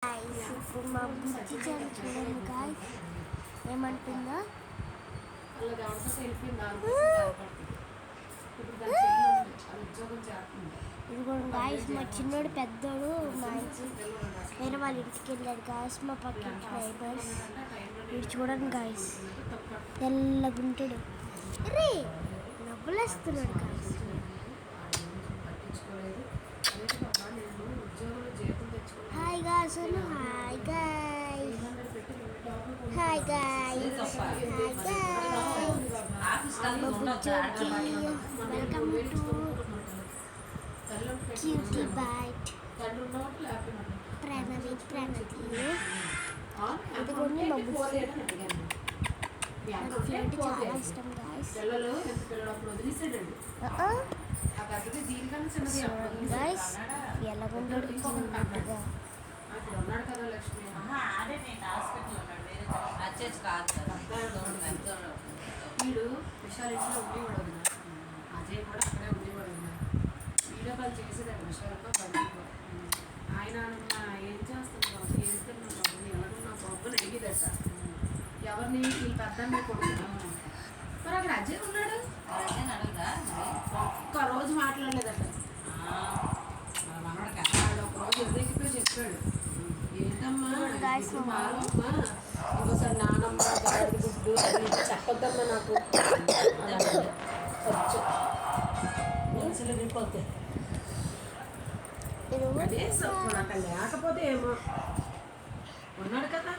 ఇప్పుడు మా బుజ్జి చూడండి గాయ్స్ ఏమంటుందో. ఇదిగోండి గాయ్స్, మా చిన్నోడు పెద్దోడు వేరే వాళ్ళ ఇంటికి వెళ్ళాడు గాయ్స్. మా పక్కింటి నైబర్స్ వీడు చూడండి గాయ్స్, తెల్లగుంటాడు. రే నవ్వులేస్తున్నాడు guys. Hi guys, hi guys, hi guys, hi guys. Welcome to cutie bite Pranathi. ఇదిగోండి మా బుజ్జి, నాకు ఫ్లైట్ చాలా ఇష్టం గాయ్స్. గాయ్స్ ఎలా ఉన్నాడు తిన్నట్టుగా. వీడు విశాల్ ఇంట్లో ఉండేవాడు, అజయ్ కూడా అక్కడే ఉండేవాడు. వీడియో కాల్ చేసేదాన్ని విశాలతో బయటకు. ఆయన ఏం చేస్తున్నావు, ఏం తిన్నావు, ఎవరున్నా బాబుని అడిగేదట. ఎవరిని ఈ పెద్దమ్మ కొడుకు. మరి అక్కడ అజయ్ ఉన్నాడు, ఒక్కరోజు మాట్లాడలేదట. వాడు ఒకరోజు ఎదురెక్కిపోయి చెప్పాడు, ఏంటమ్మా మారమ్మా, ఇంకోసారి నానమ్మ గాడి గుడ్డు అది చెప్పొద్దమ్మా నాకు మనసులో విడిపోతే. అదే అక్కడ లేకపోతే ఏమో ఉన్నాడు కదా.